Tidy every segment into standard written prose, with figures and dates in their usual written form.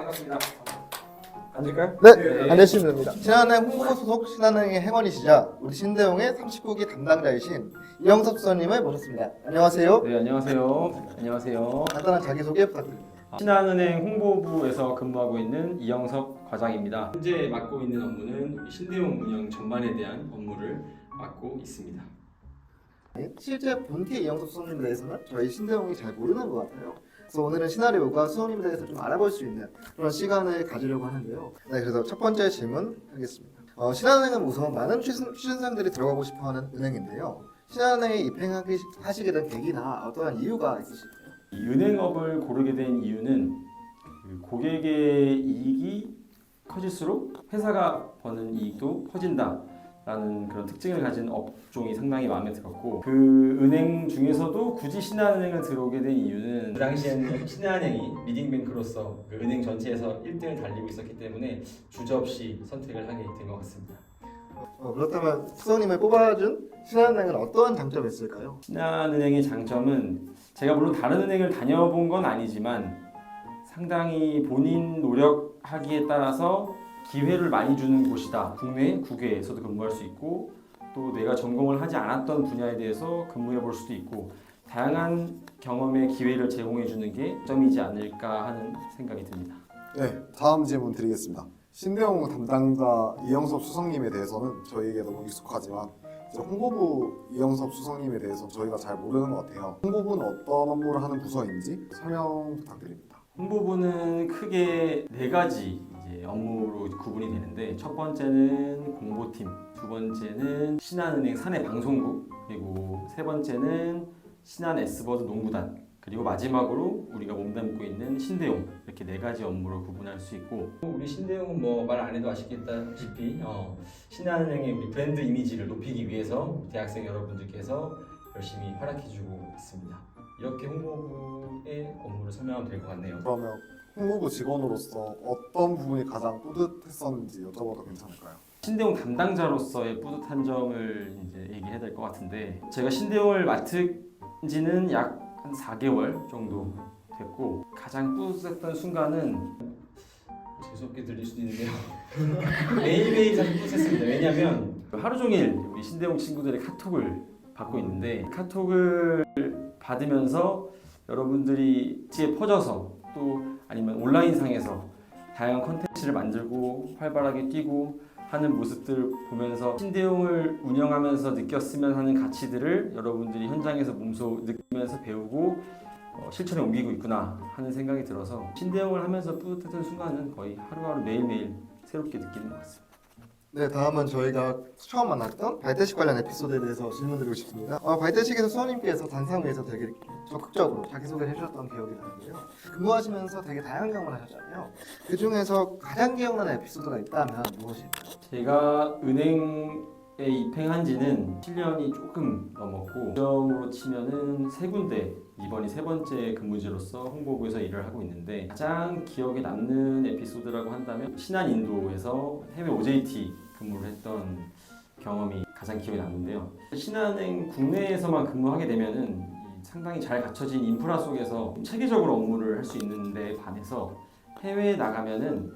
반갑습니다. 앉을까요? 네, 안내시면 됩니다. 신한은행 홍보 소속 신한은행의 행원이시자 우리 신대용의 39기 담당자이신 이영섭 수석님을 모셨습니다. 안녕하세요. 네, 안녕하세요. 안녕하세요. 간단한 자기소개 부탁드립니다. 신한은행 홍보부에서 근무하고 있는 이영섭 과장입니다. 현재 맡고 있는 업무는 신대용 운영 전반에 대한 업무를 맡고 있습니다. 실제 본티 이영섭 수석님에 대해서는 저희 신대용이 잘 모르는 것 같아요. 그래서 오늘은 시나리오가 수석님에 대해서 좀 알아볼 수 있는 그런 시간을 가지려고 하는데요. 네, 그래서 첫 번째 질문 하겠습니다. 신한은행은 우선 많은 취준생들이 들어가고 싶어하는 은행인데요. 신한은행에 입행하시게 된 계기나 어떠한 이유가 있으실까요? 이 은행업을 고르게 된 이유는 그 고객의 이익이 커질수록 회사가 버는 이익도 커진다라는 그런 특징을 가진 업종이 상당히 마음에 들었고, 그 은행 중에서도 굳이 신한은행을 들어오게 된 이유는 그 당시에는 신한은행이 리딩뱅크로서 그 은행 전체에서 1등을 달리고 있었기 때문에 주저없이 선택을 하게 된 것 같습니다. 그렇다면 수석님을 뽑아준 신한은행은 어떠한 장점이 있을까요? 신한은행의 장점은 제가 물론 다른 은행을 다녀본 건 아니지만 상당히 본인 노력하기에 따라서 기회를 많이 주는 곳이다. 국내, 국외에서도 근무할 수 있고 또 내가 전공을 하지 않았던 분야에 대해서 근무해 볼 수도 있고 다양한 경험의 기회를 제공해 주는 게 점이지 않을까 하는 생각이 듭니다. 네, 다음 질문 드리겠습니다. 신대용 담당자 이영섭 수석님에 대해서는 저희에게 너무 익숙하지만 이제 홍보부 이영섭 수석님에 대해서 저희가 잘 모르는 것 같아요. 홍보부는 어떤 업무를 하는 부서인지 설명 부탁드립니다. 홍보부는 크게 네 가지 이제 업무로 구분이 되는데, 첫 번째는 공보팀, 두 번째는 신한은행 사내 방송국, 그리고 세 번째는 신한 S버드 농구단, 그리고 마지막으로 우리가 몸담고 있는 신대용, 이렇게 네 가지 업무로 구분할 수 있고, 우리 신대용은 뭐 말 안 해도 아시겠다시피 신한은행의 우리 브랜드 이미지를 높이기 위해서 대학생 여러분들께서 열심히 활약해주고 있습니다. 이렇게 홍보부의 업무를 설명하면 될 것 같네요. 그러면 홍보부 직원으로서 어떤 부분이 가장 뿌듯했었는지 여쭤봐도 괜찮을까요? 신대용 담당자로서의 뿌듯한 점을 이제 얘기해야 될 것 같은데, 제가 신대용을 맡은 지는 약 한 4개월 정도 됐고, 가장 뿌듯했던 순간은 재수없게 들릴 수도 있는데요. 매일매일 사실 뿌듯했습니다. 왜냐하면 하루 종일 우리 신대용 친구들의 카톡을 받고 있는데, 카톡을 받으면서 여러분들이 지에 퍼져서 또 아니면 온라인상에서 다양한 컨텐츠를 만들고 활발하게 뛰고 하는 모습들 보면서 신대용을 운영하면서 느꼈으면 하는 가치들을 여러분들이 현장에서 몸소 느끼면서 배우고 실천에 옮기고 있구나 하는 생각이 들어서 신대용을 하면서 뿌듯했던 순간은 거의 하루하루 매일매일 새롭게 느끼는 것 같습니다. 네, 다음은 저희가 처음 만났던 발대식 관련 에피소드에 대해서 질문드리고 싶습니다. 발대식에서 수석님께서 단상회에서 되게 적극적으로 자기소개를 해주셨던 기억이 나는데요. 근무하시면서 되게 다양한 경험을 하셨잖아요. 그 중에서 가장 기억나는 에피소드가 있다면 무엇일까요? 제가 은행에 입행한 지는 7년이 조금 넘었고, 점으로 치면은 세 군데, 이번이 세 번째 근무지로서 홍보부에서 일을 하고 있는데, 가장 기억에 남는 에피소드라고 한다면 신한인도에서 해외 OJT 근무를 했던 경험이 가장 기억에 남는데요. 신한은행 국내에서만 근무하게 되면은 상당히 잘 갖춰진 인프라 속에서 체계적으로 업무를 할 수 있는데 반해서 해외에 나가면은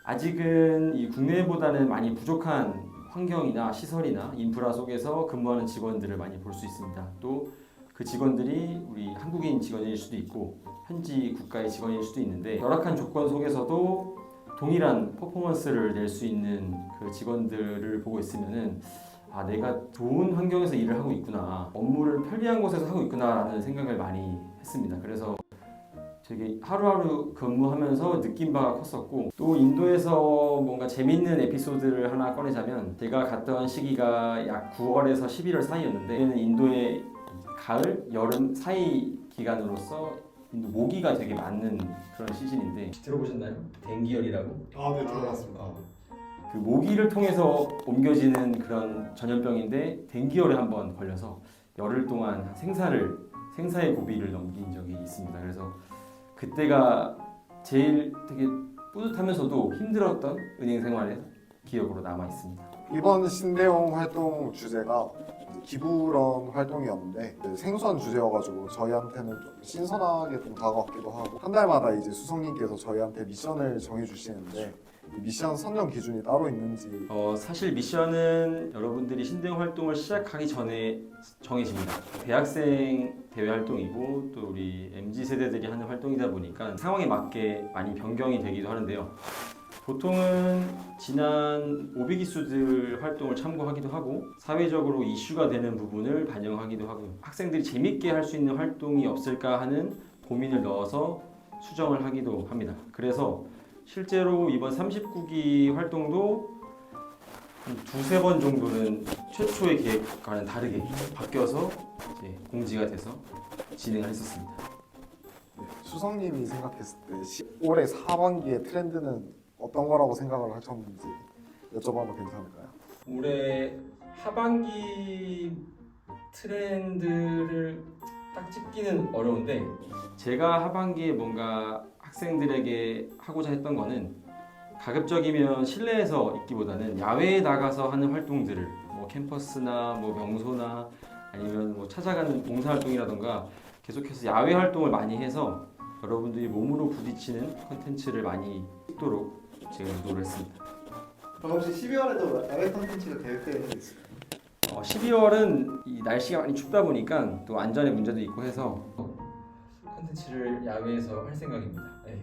아직은 이 국내보다는 많이 부족한 환경이나 시설이나 인프라 속에서 근무하는 직원들을 많이 볼 수 있습니다. 또 그 직원들이 우리 한국인 직원일 수도 있고 현지 국가의 직원일 수도 있는데, 열악한 조건 속에서도 동일한 퍼포먼스를 낼 수 있는 그 직원들을 보고 있으면은 내가 좋은 환경에서 일을 하고 있구나, 업무를 편리한 곳에서 하고 있구나라는 생각을 많이 했습니다. 그래서 되게 하루하루 근무하면서 느낀 바가 컸었고, 또 인도에서 뭔가 재밌는 에피소드를 하나 꺼내자면, 제가 갔던 시기가 약 9월에서 11월 사이였는데, 그때는 인도의 가을, 여름 사이 기간으로서 인도 모기가 되게 많은 그런 시즌인데, 들어보셨나요? 댕기열이라고? 네, 들어봤습니다. 그 모기를 통해서 옮겨지는 그런 전염병인데, 댕기열에 한번 걸려서 열흘 동안 생사의 고비를 넘긴 적이 있습니다. 그래서 그때가 제일 되게 뿌듯하면서도 힘들었던 은행 생활의 기억으로 남아 있습니다. 이번 신대용 활동 주제가 이제 기부런 활동이었는데 생소한 주제여가지고 저희한테는 좀 신선하게 좀 다가왔기도 하고 한 달마다 이제 수성님께서 저희한테 미션을 정해주시는데 이 미션 선정 기준이 따로 있는지 사실 미션은 여러분들이 신대용 활동을 시작하기 전에 정해집니다. 대학생 대외 활동이고 또 우리 MZ 세대들이 하는 활동이다 보니까 상황에 맞게 많이 변경이 되기도 하는데요. 보통은 지난 오비기수들 활동을 참고하기도 하고 사회적으로 이슈가 되는 부분을 반영하기도 하고 학생들이 재밌게 할 수 있는 활동이 없을까 하는 고민을 넣어서 수정을 하기도 합니다. 그래서 실제로 이번 39기 활동도 한 두세 번 정도는 최초의 계획과는 다르게 바뀌어서 이제 공지가 돼서 진행을 했었습니다. 수성님이 생각했을 때 올해 하반기의 트렌드는 어떤 거라고 생각을 하셨는지 여쭤봐도 괜찮을까요? 올해 하반기 트렌드를 딱 짚기는 어려운데 제가 하반기에 뭔가 학생들에게 하고자 했던 거는 가급적이면 실내에서 있기보다는 야외에 나가서 하는 활동들을 뭐 캠퍼스나 뭐 명소나 아니면 뭐 찾아가는 봉사활동이라던가 계속해서 야외 활동을 많이 해서 여러분들이 몸으로 부딪히는 컨텐츠를 많이 찍도록 제가 유도를 했습니다. 그럼 혹시 12월에도 야외 콘텐츠가 계획되어 있는 게 있을까요? 12월은 이 날씨가 많이 춥다 보니까 또 안전에 문제도 있고 해서 컨텐츠를 야외에서 할 생각입니다. 네.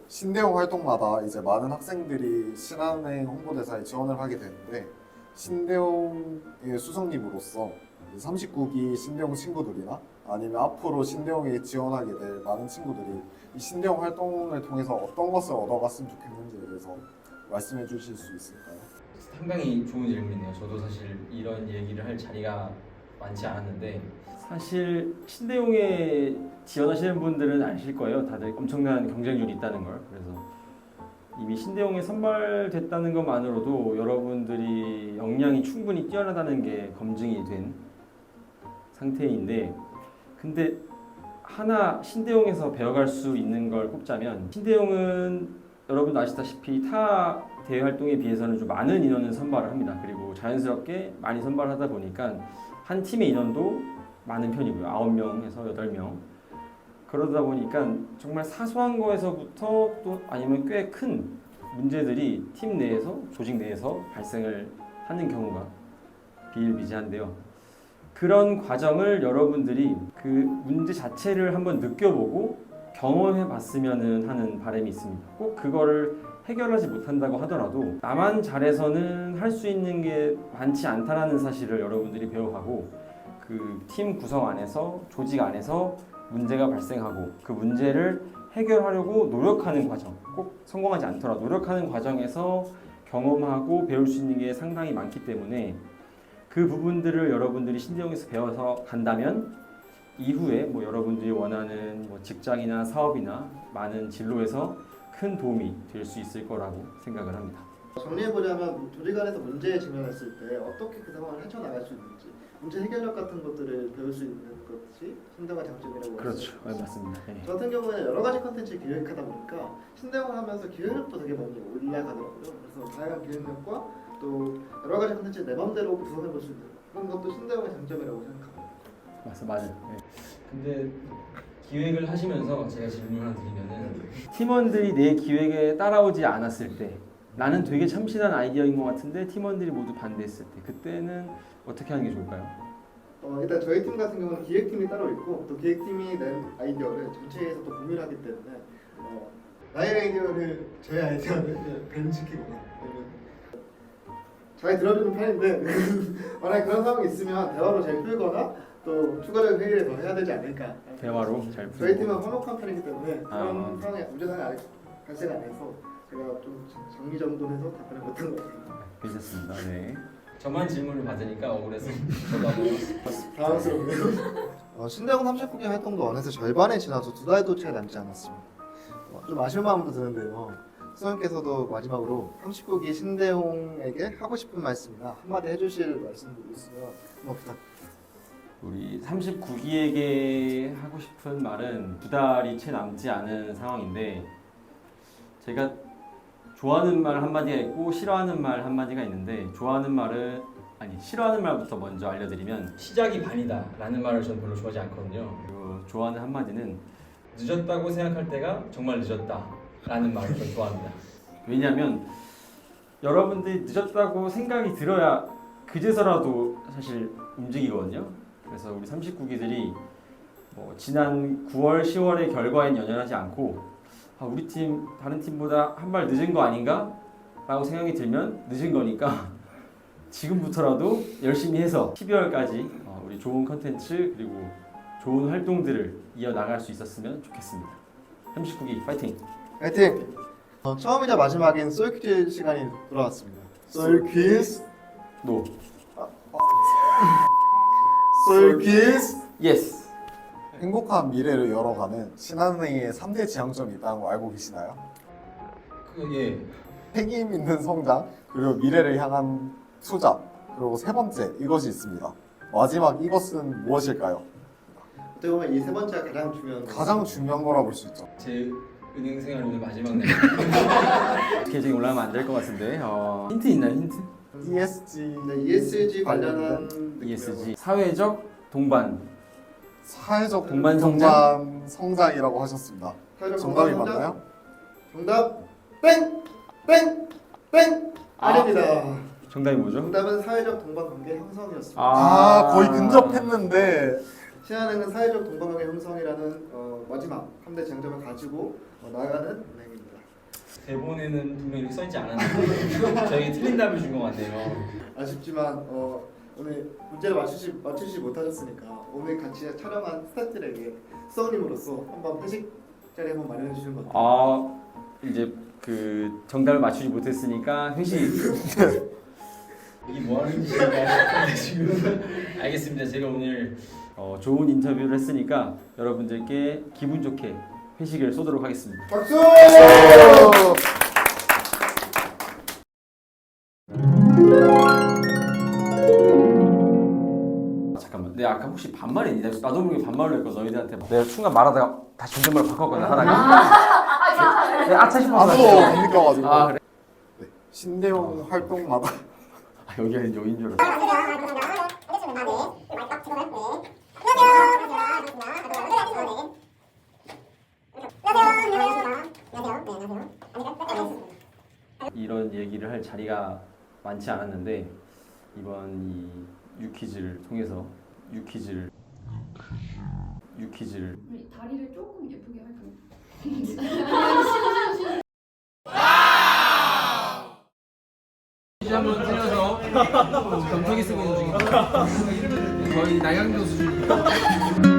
신대용 활동마다 이제 많은 학생들이 신한은행 홍보대사에 지원을 하게 되는데 신대용의 수석님으로서 39기 신대용 친구들이나 아니면 앞으로 신대용에 지원하게 될 많은 친구들이 이 신대용 활동을 통해서 어떤 것을 얻어갔으면 좋겠는지에 대해서 말씀해 주실 수 있을까요? 상당히 좋은 질문이네요. 저도 사실 이런 얘기를 할 자리가 많지 않았는데 사실 신대용에 지원하시는 분들은 아실 거예요. 다들 엄청난 경쟁률이 있다는 걸. 그래서 이미 신대용에 선발됐다는 것만으로도 여러분들이 역량이 충분히 뛰어나다는 게 검증이 된 상태인데 근데 하나 신대용에서 배워갈 수 있는 걸 꼽자면 신대용은 여러분도 아시다시피 타 대외 활동에 비해서는 좀 많은 인원을 선발을 합니다. 그리고 자연스럽게 많이 선발하다 보니까 한 팀의 인원도 많은 편이고요. 9명에서 8명. 그러다 보니까 정말 사소한 거에서부터 또 아니면 꽤 큰 문제들이 팀 내에서 조직 내에서 발생을 하는 경우가 비일비재한데요. 그런 과정을 여러분들이 그 문제 자체를 한번 느껴보고 경험해 봤으면 하는 바람이 있습니다. 꼭 그거를 해결하지 못한다고 하더라도 나만 잘해서는 할 수 있는 게 많지 않다라는 사실을 여러분들이 배워가고 그 팀 구성 안에서 조직 안에서 문제가 발생하고 그 문제를 해결하려고 노력하는 과정 꼭 성공하지 않더라도 노력하는 과정에서 경험하고 배울 수 있는 게 상당히 많기 때문에 그 부분들을 여러분들이 신대용에서 배워서 간다면 이후에 뭐 여러분들이 원하는 뭐 직장이나 사업이나 많은 진로에서 큰 도움이 될 수 있을 거라고 생각을 합니다. 정리해보자면 조직 안에서 문제에 직면했을 때 어떻게 그 상황을 헤쳐나갈 수 있는지 문제 해결력 같은 것들을 배울 수 있는 것이 신대용의 장점이라고 그렇죠. 네, 맞습니다. 네. 저 같은 경우에는 여러 가지 컨텐츠를 기획하다 보니까 신대용을 하면서 기획력도 되게 많이 올라가더라고요. 그래서 다양한 기획력과 또 여러 가지 컨텐츠를 내 맘대로 구성해볼 수 있는 그런 것도 신대용의 장점이라고 생각합니다. 맞아요. 네. 근데 기획을 하시면서 제가 질문 하나 드리면은 팀원들이 내 기획에 따라오지 않았을 때 나는 되게 참신한 아이디어인 것 같은데 팀원들이 모두 반대했을 때 그때는 어떻게 하는 게 좋을까요? 일단 저희 팀 같은 경우는 기획팀이 따로 있고 또 기획팀이 낸 아이디어를 전체에서 또 공유하기 때문에 나의 아이디어를 저희 아이디어를 변시키거나 아니면 잘 들어주는 편인데 만약에 그런 상황이 있으면 대화로 잘 풀거나 또 추가적인 회의를 더 해야 되지 않을까. 대화로 잘 풀고. 저희 팀은 화목한 편이기 때문에 그런 상황에 문제 상황이 발생 안 해서 제가 좀 정리정돈해서 답변을 못한 것 같아요. 괜찮습니다. 네. 저만 질문을 받으니까 억울해서 저도 당황스럽네요. 신대용 39기 활동도 어느새 절반에 지나서 2달도 채 남지 않았습니다. 좀 아쉬운 마음도 드는데요. 수장님께서도 마지막으로 39기 신대용에게 하고 싶은 말씀이나 한마디 해주실 말씀도 있으면 한번 부탁드립니다. 우리 39기에게 하고 싶은 말은 2달이 채 남지 않은 상황인데 제가 좋아하는 말 한마디가 있고 싫어하는 말 한마디가 있는데 싫어하는 말부터 먼저 알려드리면 시작이 반이다 라는 말을 저는 별로 좋아하지 않거든요. 그리고 좋아하는 한마디는 늦었다고 생각할 때가 정말 늦었다 라는 말을 좀 좋아합니다. 왜냐하면 여러분들이 늦었다고 생각이 들어야 그제서라도 사실 움직이거든요. 그래서 우리 39기들이 뭐 지난 9월, 10월의 결과엔 연연하지 않고 우리 팀 다른 팀보다 한 발 늦은 거 아닌가? 라고 생각이 들면 늦은 거니까 지금부터라도 열심히 해서 12월까지 우리 좋은 컨텐츠 그리고 좋은 활동들을 이어나갈 수 있었으면 좋겠습니다. 39기 파이팅! 화이팅! 처음이자 마지막인 썰 퀴즈 시간이 돌아왔습니다. 썰 퀴즈? 노! 썰 퀴즈? 예스! 행복한 미래를 열어가는 신한은행의 3대 지향점이 있다는 거 알고 계시나요? 예. 책임 있는 성장, 그리고 미래를 향한 투자, 그리고 세 번째 이것이 있습니다. 마지막 이것은 무엇일까요? 어떻게 보면 이 세 번째가 가장 중요한 가장 중요한 거라 볼 수 있죠. 제 은행 생활 오늘 마지막 날. 계정이 올라가면 안 될 것 같은데. 힌트 있나요? 힌트? ESG, 네, ESG 관련한 ESG 사회적 동반. 사회적 동반 성장? 동반 성장이라고 하셨습니다. 사회적 정답이 동반 성장? 맞나요? 정답 땡! 땡! 땡! 아닙니다. 정답이 뭐죠? 정답은 사회적 동반관계 형성이었습니다. 거의 근접했는데 신한은행은 사회적 동반관계 형성이라는 마지막 3대 지향점을 가지고 나아가는 은행입니다. 대본에는 분명히 이렇게 써있지 않았는데 저에게 틀린 답을 준 것 같네요. 아쉽지만 오늘 문제를 맞추지 못하셨으니까 오늘 같이 촬영한 스태프들에게 수석님으로서 한번 회식 자리 한번 마련해 주시는 것 같아요. 이제 그 정답을 맞추지 못했으니까 회식. 이게 뭐 하는 짓인가 지금. 알겠습니다. 제가 오늘 좋은 인터뷰를 했으니까 여러분들께 기분 좋게 회식을 쏘도록 하겠습니다. 박수! 잠깐만. 내가 아까 혹시 반말했니? 나도 모르게 반말을 했거든 너희들한테. 내가 순간 말하다가 다시 존댓말로 바꿨거든 하다가. 내가 아차 싶어서. 아무도 못 느껴가지고. 그래. 네, 신대용 활동마다 여기 아닌 여긴 줄 알았어. 이런 얘기를 할 자리가 많지 않았는데 이번 이 유퀴즈를 통해서 유퀴즈를 우리 다리를 조금 예쁘게 할까요? 퀴즈 한번 틀려서 경청이 쓰고 있는 중입니다. 거의 나양도 수준입니다.